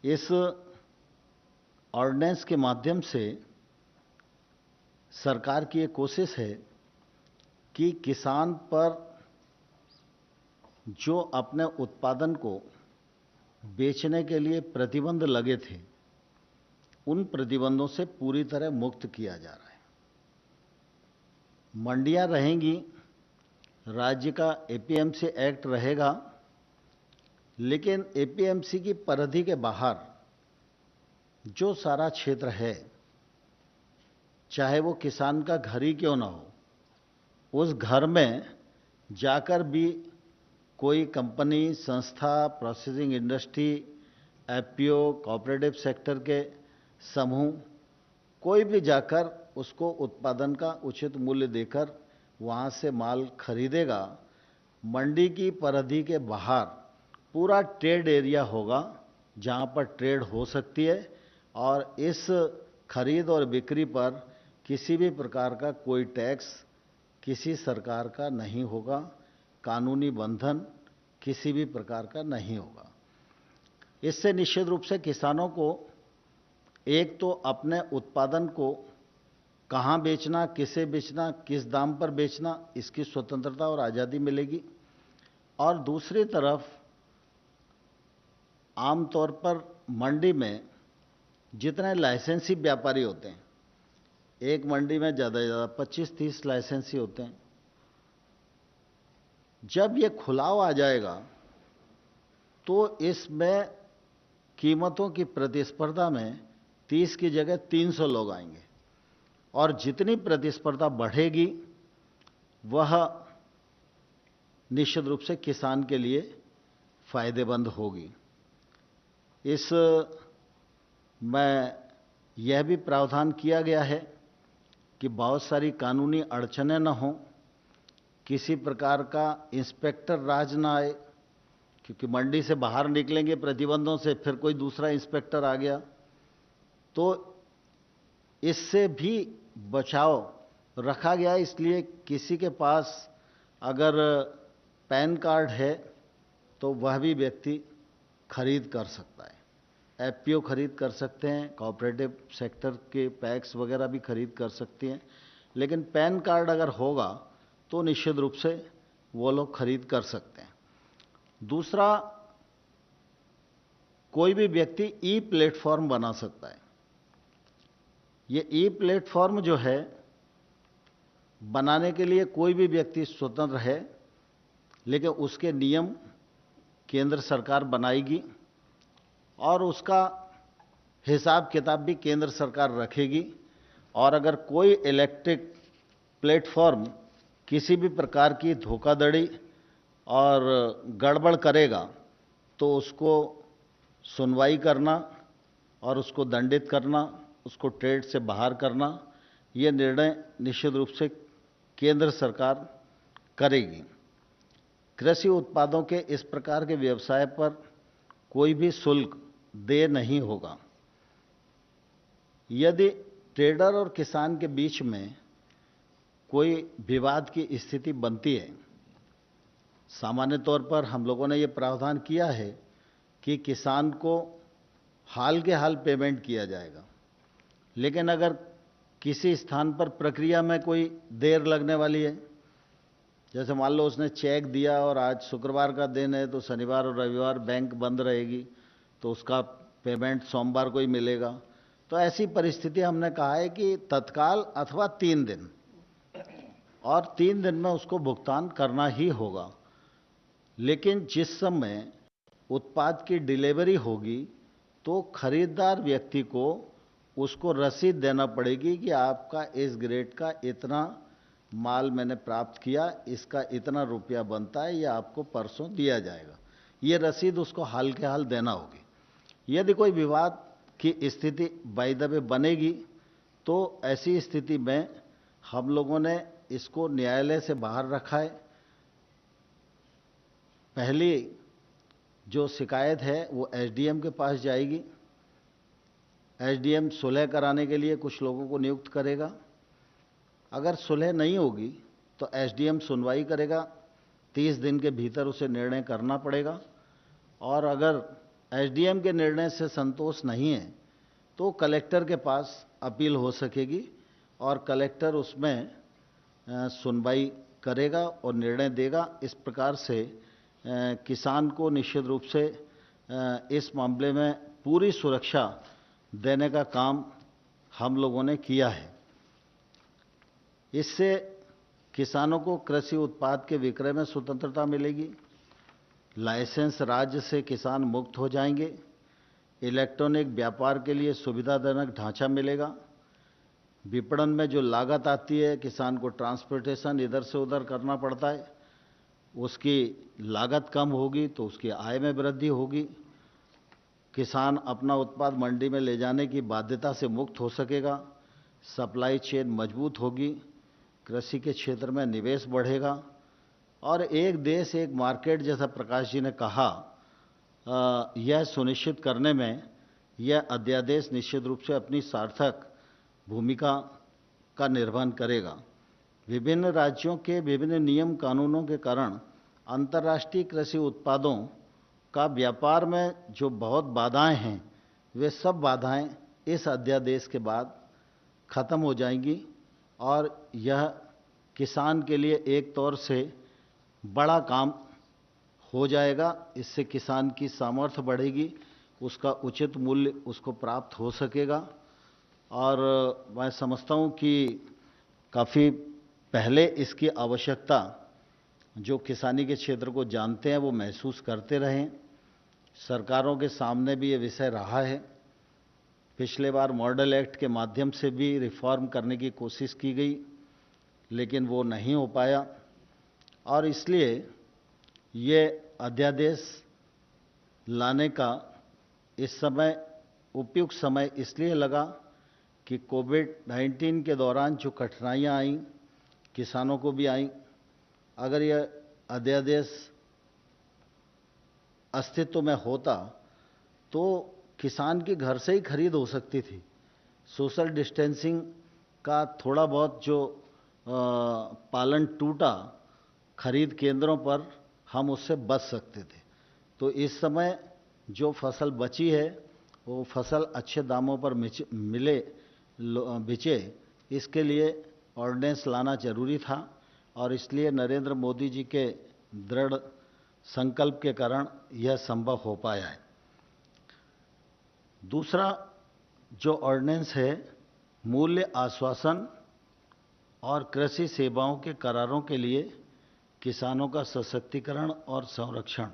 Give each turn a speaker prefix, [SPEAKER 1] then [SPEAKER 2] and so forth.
[SPEAKER 1] इस ऑर्डिनेंस के माध्यम से सरकार की ये कोशिश है कि किसान पर जो अपने उत्पादन को बेचने के लिए प्रतिबंध लगे थे, उन प्रतिबंधों से पूरी तरह मुक्त किया जा रहा है। मंडियां रहेंगी, राज्य का एपीएमसी एक्ट रहेगा, लेकिन एपीएमसी की परिधि के बाहर जो सारा क्षेत्र है, चाहे वो किसान का घर ही क्यों ना हो, उस घर में जाकर भी कोई कंपनी, संस्था, processing industry, FPO, cooperative sector के समूह, कोई भी जाकर उसको उत्पादन का उचित मूल्य देकर वहाँ से माल खरीदेगा। मंडी की परिधि के बाहर पूरा ट्रेड एरिया होगा जहाँ पर ट्रेड हो सकती है, और इस खरीद और बिक्री पर किसी भी प्रकार का कोई टैक्स किसी सरकार का नहीं होगा, कानूनी बंधन किसी भी प्रकार का नहीं होगा। इससे निश्चित रूप से किसानों को एक तो अपने उत्पादन को कहाँ बेचना, किसे बेचना, किस दाम पर बेचना, इसकी स्वतंत्रता और आज़ादी मिलेगी। और दूसरी तरफ आमतौर पर मंडी में जितने लाइसेंसी व्यापारी होते हैं, एक मंडी में ज़्यादा से ज़्यादा 25-30 लाइसेंसी होते हैं। जब ये खुलाव आ जाएगा तो इसमें कीमतों की प्रतिस्पर्धा में 30 की जगह 300 लोग आएंगे, और जितनी प्रतिस्पर्धा बढ़ेगी वह निश्चित रूप से किसान के लिए फायदेमंद होगी। इस में यह भी प्रावधान किया गया है कि बहुत सारी कानूनी अड़चनें न हों, किसी प्रकार का इंस्पेक्टर राज ना आए, क्योंकि मंडी से बाहर निकलेंगे प्रतिबंधों से, फिर कोई दूसरा इंस्पेक्टर आ गया, तो इससे भी बचाव रखा गया। इसलिए किसी के पास अगर पैन कार्ड है तो वह भी व्यक्ति खरीद कर सकता है, एफपीओ खरीद कर सकते हैं, कोऑपरेटिव सेक्टर के पैक्स वगैरह भी खरीद कर सकती हैं, लेकिन पैन कार्ड अगर होगा तो निश्चित रूप से वो लोग खरीद कर सकते हैं। दूसरा, कोई भी व्यक्ति ई प्लेटफॉर्म बना सकता है। ये ई प्लेटफॉर्म जो है, बनाने के लिए कोई भी व्यक्ति स्वतंत्र है, लेकिन उसके नियम केंद्र सरकार बनाएगी और उसका हिसाब किताब भी केंद्र सरकार रखेगी। और अगर कोई इलेक्ट्रिक प्लेटफॉर्म किसी भी प्रकार की धोखाधड़ी और गड़बड़ करेगा तो उसको सुनवाई करना और उसको दंडित करना, उसको ट्रेड से बाहर करना, ये निर्णय निश्चित रूप से केंद्र सरकार करेगी। कृषि उत्पादों के इस प्रकार के व्यवसाय पर कोई भी शुल्क देय नहीं होगा। यदि ट्रेडर और किसान के बीच में कोई विवाद की स्थिति बनती है, सामान्य तौर पर हम लोगों ने ये प्रावधान किया है कि किसान को हाल के हाल पेमेंट किया जाएगा, लेकिन अगर किसी स्थान पर प्रक्रिया में कोई देर लगने वाली है, जैसे मान लो उसने चेक दिया और आज शुक्रवार का दिन है तो शनिवार और रविवार बैंक बंद रहेगी, तो उसका पेमेंट सोमवार को ही मिलेगा, तो ऐसी परिस्थिति हमने कहा है कि तत्काल अथवा 3 दिन, और 3 दिन में उसको भुगतान करना ही होगा। लेकिन जिस समय उत्पाद की डिलीवरी होगी तो खरीदार व्यक्ति को उसको रसीद देना पड़ेगी कि आपका इस ग्रेड का इतना माल मैंने प्राप्त किया, इसका इतना रुपया बनता है, यह आपको परसों दिया जाएगा। ये रसीद उसको हाल के हाल देना होगी। यदि कोई विवाद की स्थिति बाय द वे बनेगी तो ऐसी स्थिति में हम लोगों ने इसको न्यायालय से बाहर रखा है। पहली जो शिकायत है वो एसडीएम के पास जाएगी। एसडीएम सुलह कराने के लिए कुछ लोगों को नियुक्त करेगा। अगर सुलह नहीं होगी तो एसडीएम सुनवाई करेगा, 30 दिन के भीतर उसे निर्णय करना पड़ेगा। और अगर एसडीएम के निर्णय से संतोष नहीं है तो कलेक्टर के पास अपील हो सकेगी और कलेक्टर उसमें सुनवाई करेगा और निर्णय देगा। इस प्रकार से किसान को निश्चित रूप से इस मामले में पूरी सुरक्षा देने का काम हम लोगों ने किया है। इससे किसानों को कृषि उत्पाद के विक्रय में स्वतंत्रता मिलेगी, लाइसेंस राज्य से किसान मुक्त हो जाएंगे, इलेक्ट्रॉनिक व्यापार के लिए सुविधाजनक ढांचा मिलेगा, विपणन में जो लागत आती है, किसान को ट्रांसपोर्टेशन इधर से उधर करना पड़ता है, उसकी लागत कम होगी तो उसकी आय में वृद्धि होगी, किसान अपना उत्पाद मंडी में ले जाने की बाध्यता से मुक्त हो सकेगा, सप्लाई चेन मजबूत होगी, कृषि के क्षेत्र में निवेश बढ़ेगा और एक देश एक मार्केट जैसा प्रकाश जी ने कहा, यह सुनिश्चित करने में यह अध्यादेश निश्चित रूप से अपनी सार्थक भूमिका का निर्वहन करेगा। विभिन्न राज्यों के विभिन्न नियम कानूनों के कारण अंतर्राष्ट्रीय कृषि उत्पादों का व्यापार में जो बहुत बाधाएं हैं, वे सब बाधाएं इस अध्यादेश के बाद खत्म हो जाएंगी और यह किसान के लिए एक तौर से बड़ा काम हो जाएगा। इससे किसान की सामर्थ्य बढ़ेगी, उसका उचित मूल्य उसको प्राप्त हो सकेगा और मैं समझता हूँ कि काफ़ी पहले इसकी आवश्यकता जो किसानी के क्षेत्र को जानते हैं वो महसूस करते रहें। सरकारों के सामने भी ये विषय रहा है। पिछले बार मॉडल एक्ट के माध्यम से भी रिफॉर्म करने की कोशिश की गई, लेकिन वो नहीं हो पाया और इसलिए ये अध्यादेश लाने का इस समय उपयुक्त समय इसलिए लगा कि कोविड-19 के दौरान जो कठिनाइयाँ आईं, किसानों को भी आईं। अगर यह अध्यादेश अस्तित्व में होता तो किसान के घर से ही खरीद हो सकती थी। सोशल डिस्टेंसिंग का थोड़ा बहुत जो पालन टूटा खरीद केंद्रों पर, हम उससे बच सकते थे। तो इस समय जो फसल बची है वो फसल अच्छे दामों पर बिचे, इसके लिए ऑर्डिनेंस लाना जरूरी था और इसलिए नरेंद्र मोदी जी के दृढ़ संकल्प के कारण यह संभव हो पाया है। दूसरा जो ऑर्डिनेंस है, मूल्य आश्वासन और कृषि सेवाओं के करारों के लिए किसानों का सशक्तिकरण और संरक्षण।